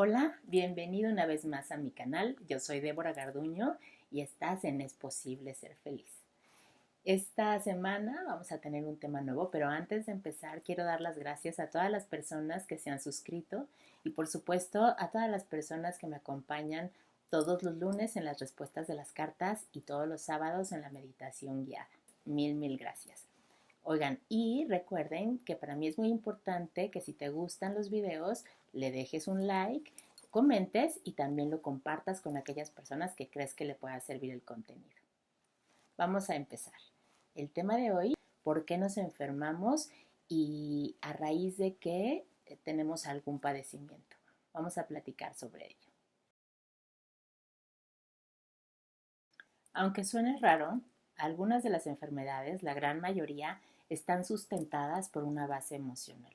Hola, bienvenido una vez más a mi canal. Yo soy Débora Garduño y estás en Es Posible Ser Feliz. Esta semana vamos a tener un tema nuevo, pero antes de empezar quiero dar las gracias a todas las personas que se han suscrito y por supuesto a todas las personas que me acompañan todos los lunes en las respuestas de las cartas y todos los sábados en la meditación guiada. Mil gracias. Oigan, y recuerden que para mí es muy importante que si te gustan los videos, le dejes un like, comentes y también lo compartas con aquellas personas que crees que le pueda servir el contenido. Vamos a empezar. El tema de hoy, ¿por qué nos enfermamos y a raíz de qué tenemos algún padecimiento? Vamos a platicar sobre ello. Aunque suene raro, algunas de las enfermedades, la gran mayoría, están sustentadas por una base emocional.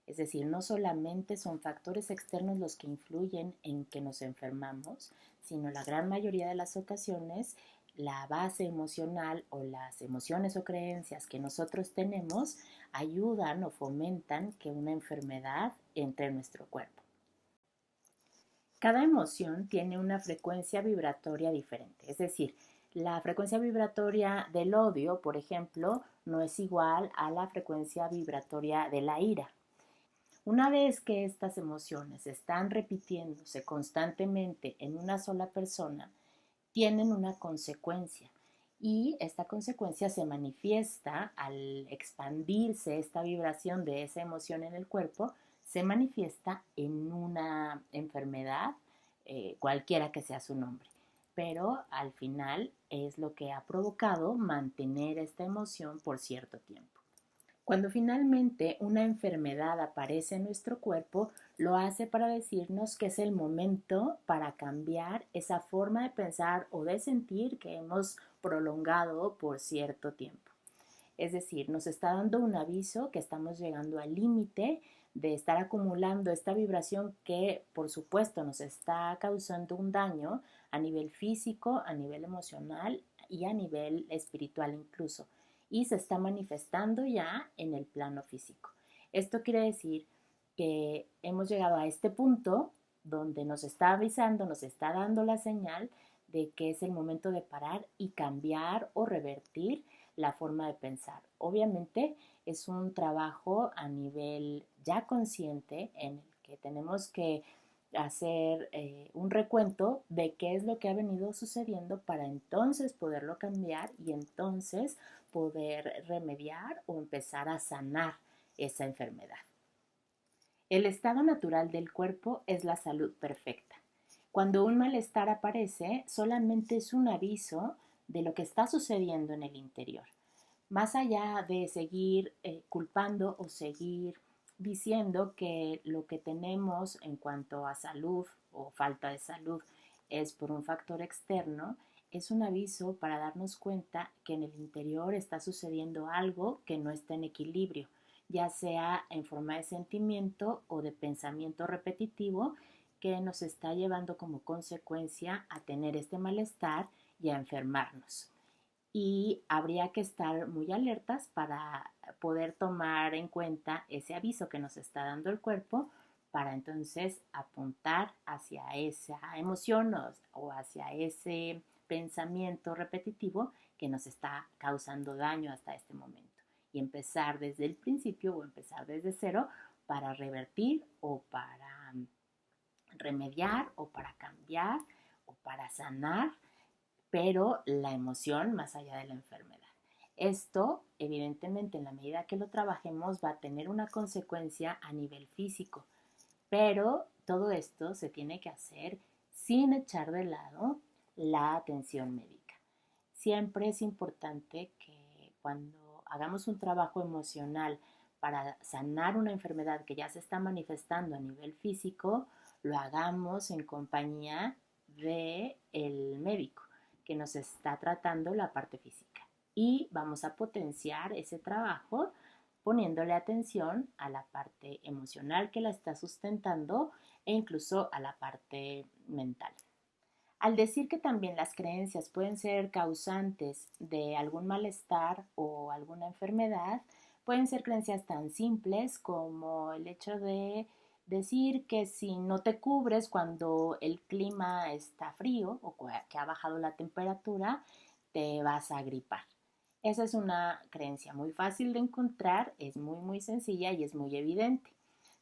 Es decir, no solamente son factores externos los que influyen en que nos enfermamos, sino la gran mayoría de las ocasiones la base emocional o las emociones o creencias que nosotros tenemos ayudan o fomentan que una enfermedad entre en nuestro cuerpo. Cada emoción tiene una frecuencia vibratoria diferente, es decir, la frecuencia vibratoria del odio, por ejemplo, no es igual a la frecuencia vibratoria de la ira. Una vez que estas emociones están repitiéndose constantemente en una sola persona, tienen una consecuencia y esta consecuencia se manifiesta al expandirse esta vibración de esa emoción en el cuerpo, se manifiesta en una enfermedad, cualquiera que sea su nombre. Pero al final es lo que ha provocado mantener esta emoción por cierto tiempo. Cuando finalmente una enfermedad aparece en nuestro cuerpo, lo hace para decirnos que es el momento para cambiar esa forma de pensar o de sentir que hemos prolongado por cierto tiempo. Es decir, nos está dando un aviso que estamos llegando al límite de estar acumulando esta vibración que, por supuesto, nos está causando un daño a nivel físico, a nivel emocional y a nivel espiritual incluso. Y se está manifestando ya en el plano físico. Esto quiere decir que hemos llegado a este punto donde nos está avisando, nos está dando la señal de que es el momento de parar y cambiar o revertir la forma de pensar. Obviamente es un trabajo a nivel ya consciente en el que tenemos que hacer un recuento de qué es lo que ha venido sucediendo para entonces poderlo cambiar y entonces poder remediar o empezar a sanar esa enfermedad. El estado natural del cuerpo es la salud perfecta. Cuando un malestar aparece, solamente es un aviso de lo que está sucediendo en el interior. Más allá de seguir culpando o seguir diciendo que lo que tenemos en cuanto a salud o falta de salud es por un factor externo, es un aviso para darnos cuenta que en el interior está sucediendo algo que no está en equilibrio, ya sea en forma de sentimiento o de pensamiento repetitivo que nos está llevando como consecuencia a tener este malestar y a enfermarnos. Y habría que estar muy alertas para poder tomar en cuenta ese aviso que nos está dando el cuerpo para entonces apuntar hacia esa emoción o hacia ese pensamiento repetitivo que nos está causando daño hasta este momento y empezar desde el principio o empezar desde cero para revertir o para remediar o para cambiar o para sanar, pero la emoción más allá de la enfermedad. Esto, evidentemente, en la medida que lo trabajemos, va a tener una consecuencia a nivel físico, pero todo esto se tiene que hacer sin echar de lado la atención médica. Siempre es importante que cuando hagamos un trabajo emocional para sanar una enfermedad que ya se está manifestando a nivel físico, lo hagamos en compañía del médico que nos está tratando la parte física. Y vamos a potenciar ese trabajo poniéndole atención a la parte emocional que la está sustentando e incluso a la parte mental. Al decir que también las creencias pueden ser causantes de algún malestar o alguna enfermedad, pueden ser creencias tan simples como el hecho de decir que si no te cubres cuando el clima está frío o que ha bajado la temperatura, te vas a gripar. Esa es una creencia muy fácil de encontrar, es muy sencilla y es muy evidente.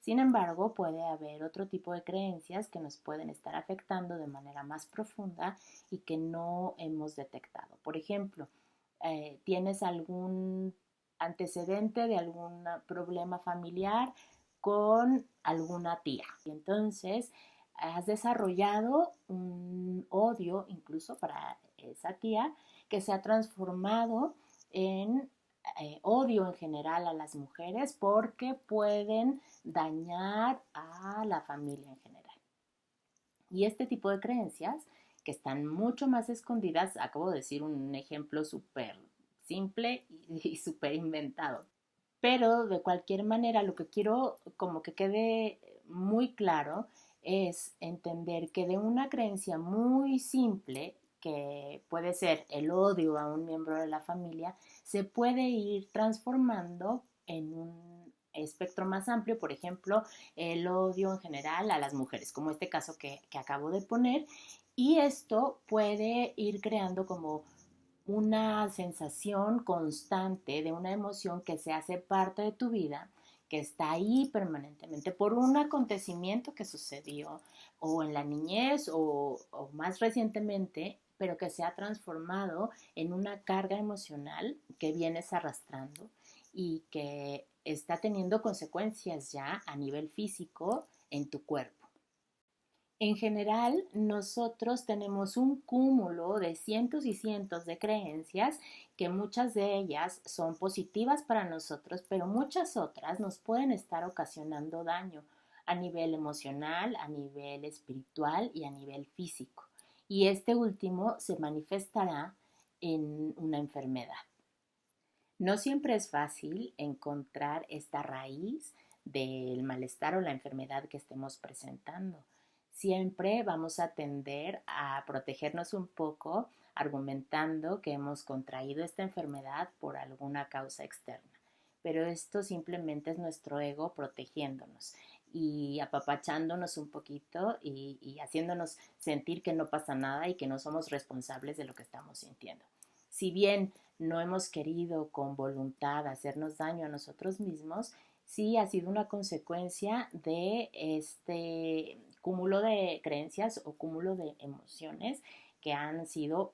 Sin embargo, puede haber otro tipo de creencias que nos pueden estar afectando de manera más profunda y que no hemos detectado. Por ejemplo, ¿tienes algún antecedente de algún problema familiar con alguna tía? Y entonces has desarrollado un odio incluso para esa tía que se ha transformado en odio en general a las mujeres porque pueden dañar a la familia en general. Y este tipo de creencias que están mucho más escondidas, acabo de decir un ejemplo súper simple y súper inventado. Pero de cualquier manera lo que quiero como que quede muy claro es entender que de una creencia muy simple, que puede ser el odio a un miembro de la familia, se puede ir transformando en un espectro más amplio, por ejemplo, el odio en general a las mujeres, como este caso que acabo de poner, y esto puede ir creando como una sensación constante de una emoción que se hace parte de tu vida, que está ahí permanentemente por un acontecimiento que sucedió o en la niñez o más recientemente, pero que se ha transformado en una carga emocional que vienes arrastrando y que está teniendo consecuencias ya a nivel físico en tu cuerpo. En general, nosotros tenemos un cúmulo de cientos y cientos de creencias que muchas de ellas son positivas para nosotros, pero muchas otras nos pueden estar ocasionando daño a nivel emocional, a nivel espiritual y a nivel físico. Y este último se manifestará en una enfermedad. No siempre es fácil encontrar esta raíz del malestar o la enfermedad que estemos presentando. Siempre vamos a tender a protegernos un poco argumentando que hemos contraído esta enfermedad por alguna causa externa. Pero esto simplemente es nuestro ego protegiéndonos y apapachándonos un poquito y haciéndonos sentir que no pasa nada y que no somos responsables de lo que estamos sintiendo. Si bien no hemos querido con voluntad hacernos daño a nosotros mismos, sí ha sido una consecuencia de este cúmulo de creencias o cúmulo de emociones que han sido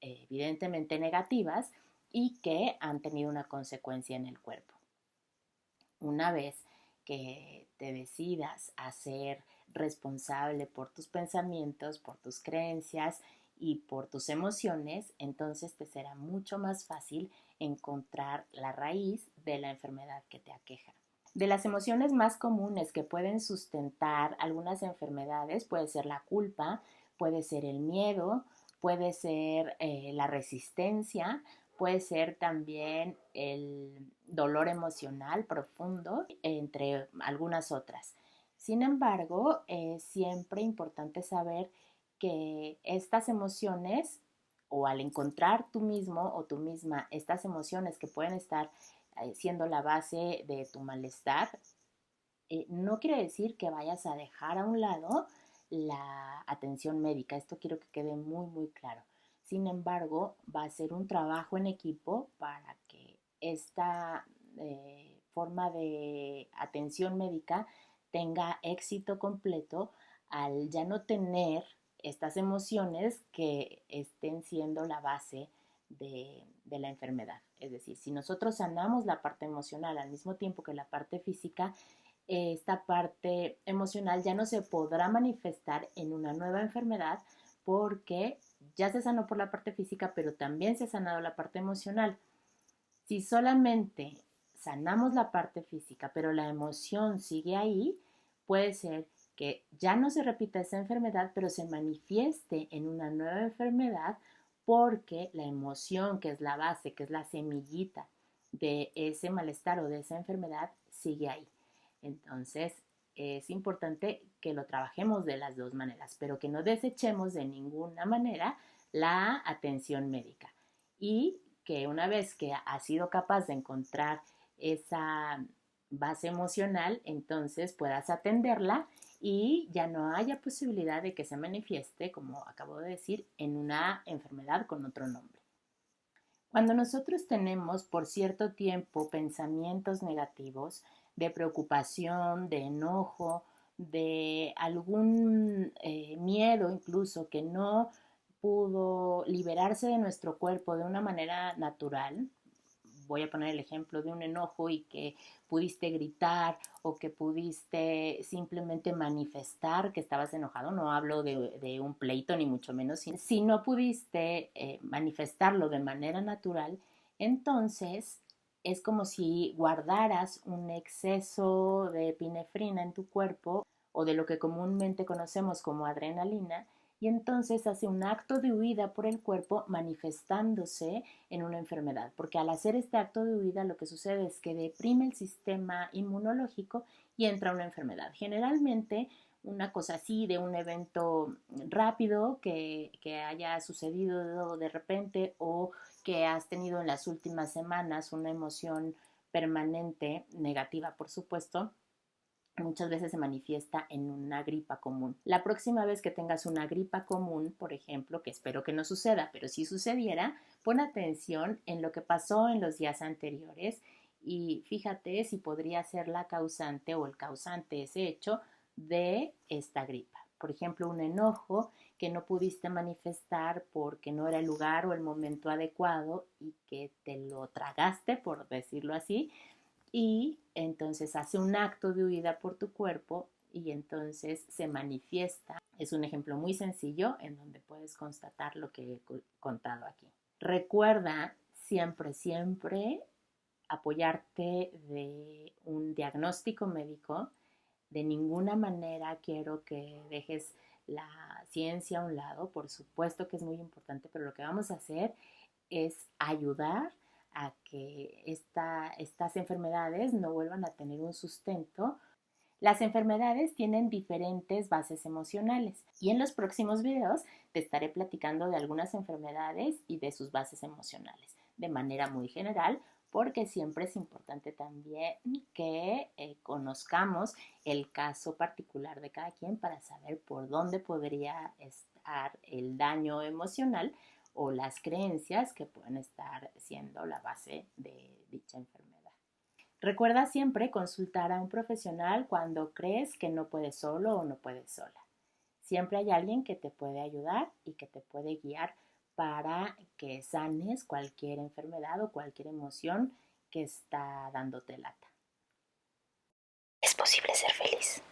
evidentemente negativas y que han tenido una consecuencia en el cuerpo. Una vez que te decidas a ser responsable por tus pensamientos, por tus creencias y por tus emociones, entonces te será mucho más fácil encontrar la raíz de la enfermedad que te aqueja. De las emociones más comunes que pueden sustentar algunas enfermedades puede ser la culpa, puede ser el miedo, puede ser la resistencia, puede ser también el dolor emocional profundo, entre algunas otras. Sin embargo, es siempre importante saber que estas emociones, o al encontrar tú mismo o tú misma estas emociones que pueden estar siendo la base de tu malestar, no quiere decir que vayas a dejar a un lado la atención médica. Esto quiero que quede muy claro. Sin embargo, va a ser un trabajo en equipo para que esta forma de atención médica tenga éxito completo al ya no tener estas emociones que estén siendo la base de la enfermedad. Es decir, si nosotros sanamos la parte emocional al mismo tiempo que la parte física, esta parte emocional ya no se podrá manifestar en una nueva enfermedad porque ya se sanó por la parte física, pero también se ha sanado la parte emocional. Si solamente sanamos la parte física, pero la emoción sigue ahí, puede ser que ya no se repita esa enfermedad, pero se manifieste en una nueva enfermedad porque la emoción, que es la base, que es la semillita de ese malestar o de esa enfermedad, sigue ahí. Entonces, es importante que lo trabajemos de las dos maneras, pero que no desechemos de ninguna manera la atención médica. Y que una vez que has sido capaz de encontrar esa base emocional, entonces puedas atenderla y ya no haya posibilidad de que se manifieste, como acabo de decir, en una enfermedad con otro nombre. Cuando nosotros tenemos por cierto tiempo pensamientos negativos de preocupación, de enojo, de algún miedo incluso que no pudo liberarse de nuestro cuerpo de una manera natural, voy a poner el ejemplo de un enojo y que pudiste gritar o que pudiste simplemente manifestar que estabas enojado, no hablo de un pleito ni mucho menos, si no pudiste manifestarlo de manera natural, entonces es como si guardaras un exceso de epinefrina en tu cuerpo o de lo que comúnmente conocemos como adrenalina, y entonces hace un acto de huida por el cuerpo manifestándose en una enfermedad, porque al hacer este acto de huida lo que sucede es que deprime el sistema inmunológico y entra una enfermedad. Generalmente una cosa así de un evento rápido que haya sucedido de repente o que has tenido en las últimas semanas una emoción permanente, negativa por supuesto, muchas veces se manifiesta en una gripa común. La próxima vez que tengas una gripa común, por ejemplo, que espero que no suceda, pero si sucediera, pon atención en lo que pasó en los días anteriores y fíjate si podría ser la causante o el causante ese hecho de esta gripa. Por ejemplo, un enojo que no pudiste manifestar porque no era el lugar o el momento adecuado y que te lo tragaste, por decirlo así, y entonces hace un acto de huida por tu cuerpo y entonces se manifiesta. Es un ejemplo muy sencillo en donde puedes constatar lo que he contado aquí. Recuerda siempre, siempre apoyarte de un diagnóstico médico. De ninguna manera quiero que dejes la ciencia a un lado, por supuesto que es muy importante, pero lo que vamos a hacer es ayudar a que estas enfermedades no vuelvan a tener un sustento. Las enfermedades tienen diferentes bases emocionales y en los próximos videos te estaré platicando de algunas enfermedades y de sus bases emocionales de manera muy general, porque siempre es importante también que conozcamos el caso particular de cada quien para saber por dónde podría estar el daño emocional o las creencias que pueden estar siendo la base de dicha enfermedad. Recuerda siempre consultar a un profesional cuando crees que no puedes solo o no puedes sola. Siempre hay alguien que te puede ayudar y que te puede guiar para que sanes cualquier enfermedad o cualquier emoción que está dándote lata. Es posible ser feliz.